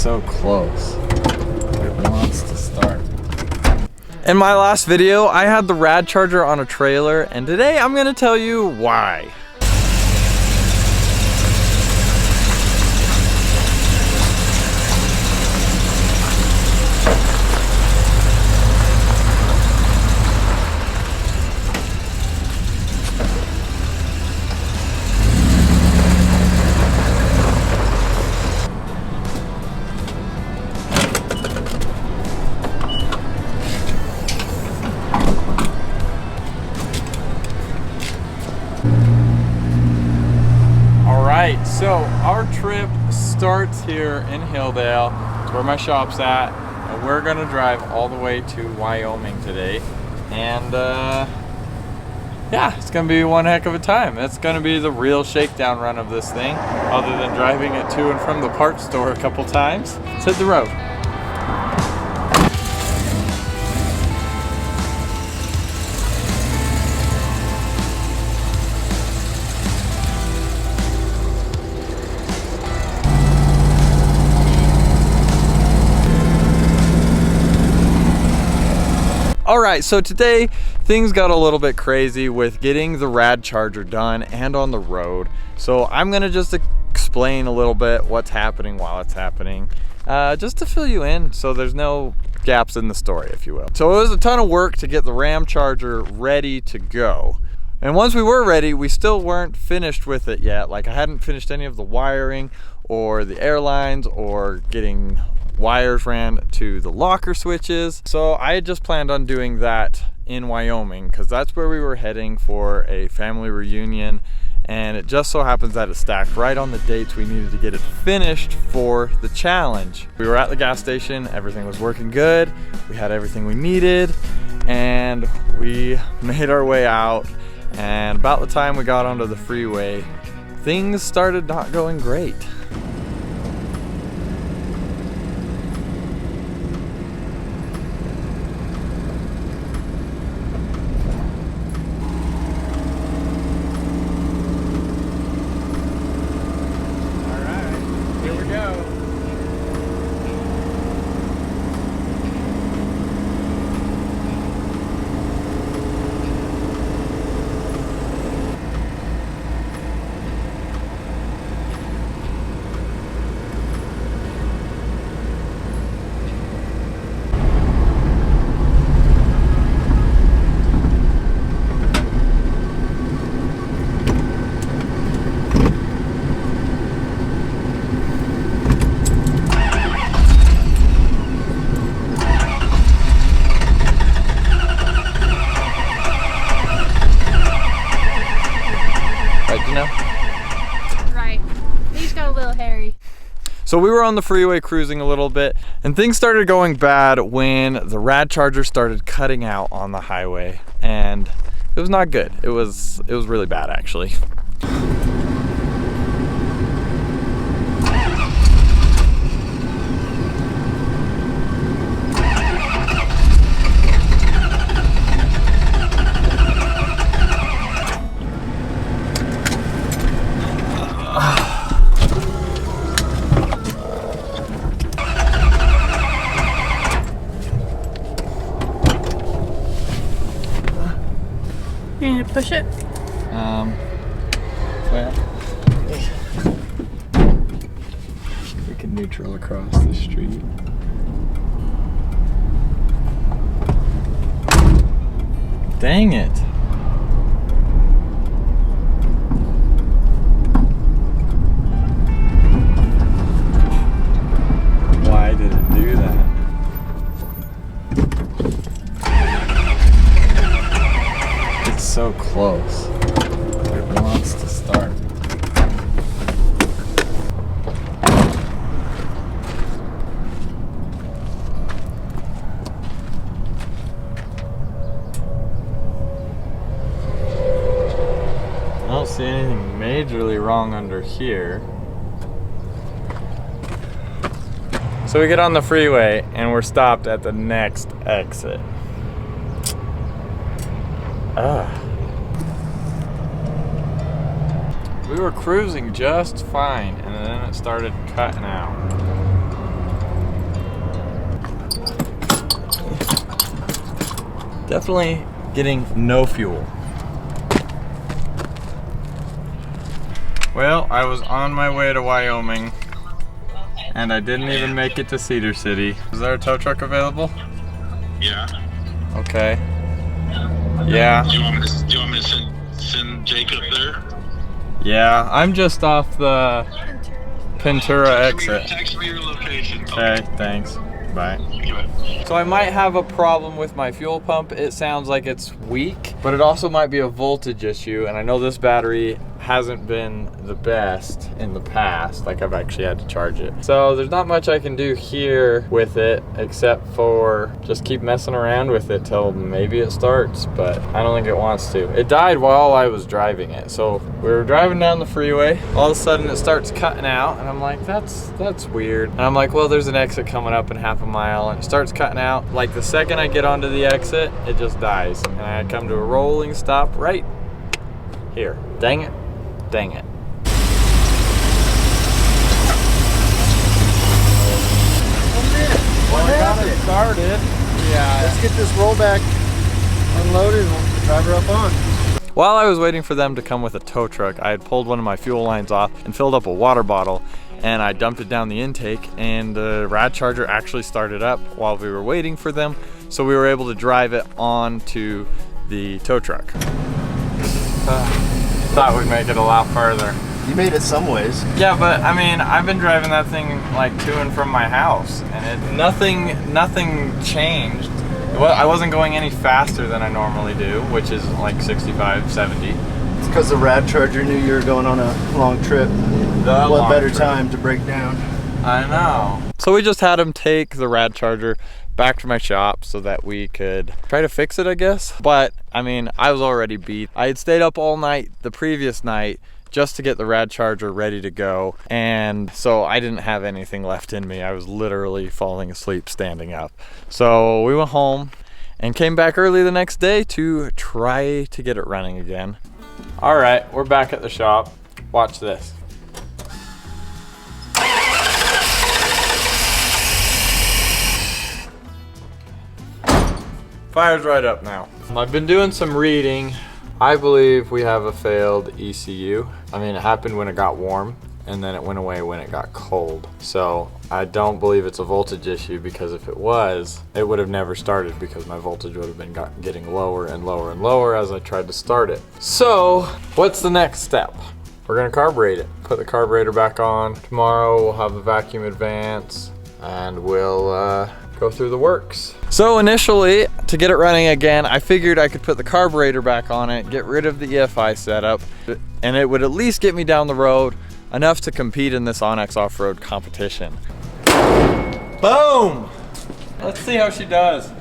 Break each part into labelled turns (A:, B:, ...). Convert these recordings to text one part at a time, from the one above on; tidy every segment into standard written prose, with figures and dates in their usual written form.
A: so close. It wants to start.
B: In my last video, I had the rad charger on a trailer, and today I'm gonna tell you why. Alright, so our trip starts here in Hildale. It's where my shop's at. And we're gonna drive all the way to Wyoming today. And yeah, it's gonna be one heck of a time. It's gonna be the real shakedown run of this thing, other than driving it to and from the parts store a couple times. Let's hit the road. Alright, so today things got a little bit crazy with getting the rad charger done and on the road. So I'm gonna just explain a little bit what's happening while it's happening, just to fill you in so there's no gaps in the story, if you will. So it was a ton of work to get the RAM charger ready to go. And once we were ready, we still weren't finished with it yet. Like, I hadn't finished any of the wiring or the air lines or getting wires ran to the locker switches. So I had just planned on doing that in Wyoming because that's where we were heading for a family reunion, and it just so happens that it stacked right on the dates we needed to get it finished for the challenge. We were at the gas station, everything was working good, we had everything we needed, and we made our way out, and about the time we got onto the freeway, things started not going great.
C: Right. He's got a little hairy.
B: So we were on the freeway cruising a little bit, and things started going bad when the rad charger started cutting out on the highway, and it was not good. It was really bad, actually.
C: You need to push it?
B: Well, we can neutral across the street. Dang it. Why did it do that? So close. It wants to start. I don't see anything majorly wrong under here. So we get on the freeway and we're stopped at the next exit. We were cruising just fine, and then it started cutting out. definitely getting no fuel. Well, I was on my way to Wyoming and I didn't even make it to Cedar City. Is there a tow truck available?
D: Yeah.
B: Okay. Yeah.
D: Do you want me to send Jacob there?
B: Yeah, I'm just off the Ventura exit.
D: Text me your location.
B: Okay, thanks. Bye.
D: Okay.
B: So I might have a problem with my fuel pump. It sounds like it's weak, but it also might be a voltage issue. And I know this battery hasn't been the best in the past. Like, I've actually had to charge it. So there's not much I can do here with it except for just keep messing around with it till maybe it starts, but I don't think it wants to. It died while I was driving it. So we were driving down the freeway. All of a sudden it starts cutting out and I'm like, that's weird. And I'm like, well, there's an exit coming up in half a mile, and it starts cutting out. Like, the second I get onto the exit, it just dies. And I come to a rolling stop right here. Dang it. Dang it. Well, I got it started. Yeah.
A: Let's get this rollback unloaded and we'll drive her up on.
B: While I was waiting for them to come with a tow truck, I had pulled one of my fuel lines off and filled up a water bottle, and I dumped it down the intake, and the rad charger actually started up while we were waiting for them, so we were able to drive it onto the tow truck. Thought we'd make it a lot further.
A: You made it some ways.
B: Yeah, but I mean, I've been driving that thing like to and from my house, and nothing changed. Well, I wasn't going any faster than I normally do, which is like 65, 70.
A: It's because the rad charger knew you were going on a long trip. What better time to break down?
B: I know. So we just had him take the rad charger back to my shop so that we could try to fix it, I guess. But I mean, I was already beat. I had stayed up all night the previous night just to get the rad charger ready to go, and so I didn't have anything left in me. I was literally falling asleep standing up. So we went home and came back early the next day to try to get it running again. All right, we're back at the shop. Watch this. Fire's right up now. I've been doing some reading. I believe we have a failed ECU. I mean, it happened when it got warm, and then it went away when it got cold. So I don't believe it's a voltage issue, because if it was, it would have never started, because my voltage would have been getting lower and lower and lower as I tried to start it. So what's the next step? We're gonna carburate it. Put the carburetor back on. Tomorrow we'll have the vacuum advance and we'll go through the works. So initially, to get it running again, I figured I could put the carburetor back on it, get rid of the EFI setup, and it would at least get me down the road enough to compete in this Onx Offroad competition. Boom! Let's see how she does.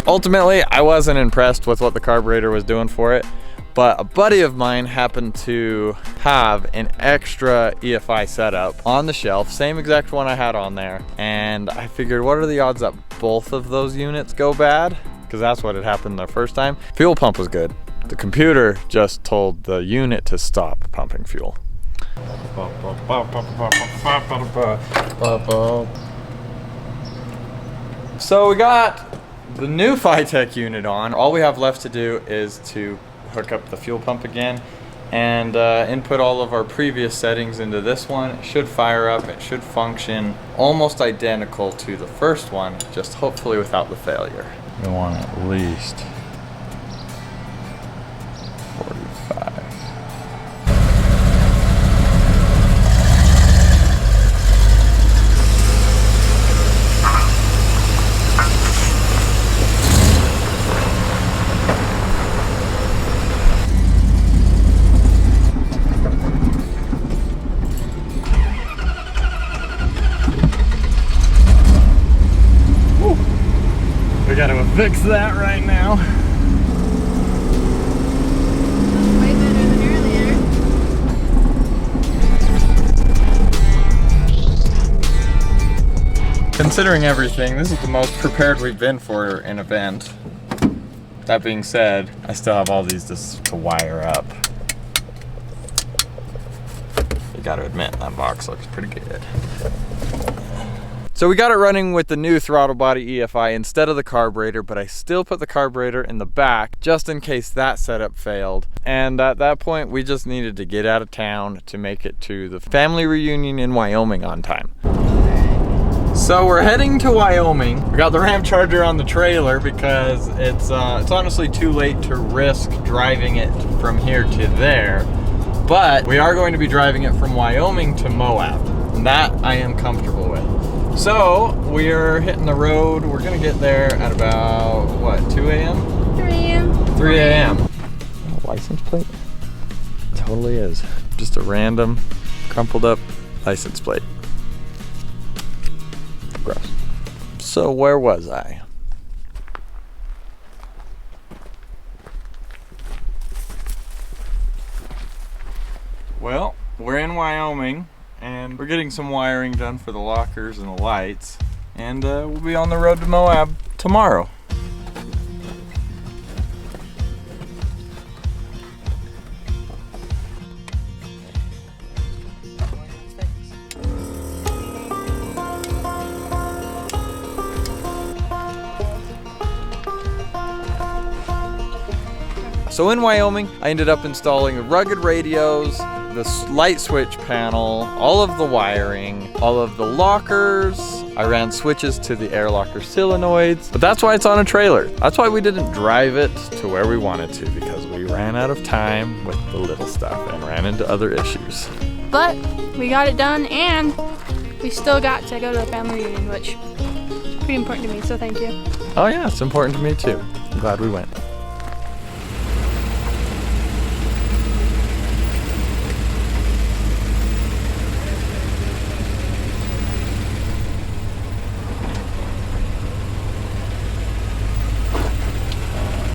B: Ultimately, I wasn't impressed with what the carburetor was doing for it, but a buddy of mine happened to have an extra EFI setup on the shelf, same exact one I had on there, and I figured, what are the odds that both of those units go bad? Because that's what had happened the first time. Fuel pump was good. The computer just told the unit to stop pumping fuel. So we got the new Phytech unit on. All we have left to do is to hook up the fuel pump again and input all of our previous settings into this one. It should fire up. It should function almost identical to the first one, just hopefully without the failure. We want at least 45. We gotta fix that right now.
C: Way better than earlier.
B: Considering everything, this is the most prepared we've been for an event. that being said, I still have all these to wire up. You gotta admit, that box looks pretty good. So we got it running with the new throttle body EFI instead of the carburetor, but I still put the carburetor in the back just in case that setup failed. And at that point, we just needed to get out of town to make it to the family reunion in Wyoming on time. So we're heading to Wyoming. We got the Ram Charger on the trailer because it's honestly too late to risk driving it from here to there. But we are going to be driving it from Wyoming to Moab, and that I am comfortable with. So we're hitting the road. We're gonna get there at about, what, 2 a.m.?
C: 3 a.m.
B: 3 a.m. Oh, license plate? Totally is. Just a random crumpled up license plate. Gross. So where was I? Well, we're in Wyoming and we're getting some wiring done for the lockers and the lights, and we'll be on the road to Moab tomorrow. So in Wyoming, I ended up installing the rugged radios, the light switch panel, all of the wiring, all of the lockers. I ran switches to the air locker solenoids, but that's why it's on a trailer. That's why we didn't drive it to where we wanted to, because we ran out of time with the little stuff and ran into other issues.
C: But we got it done, and we still got to go to the family reunion, which is pretty important to me, so thank you.
B: Oh yeah, it's important to me too. I'm glad we went.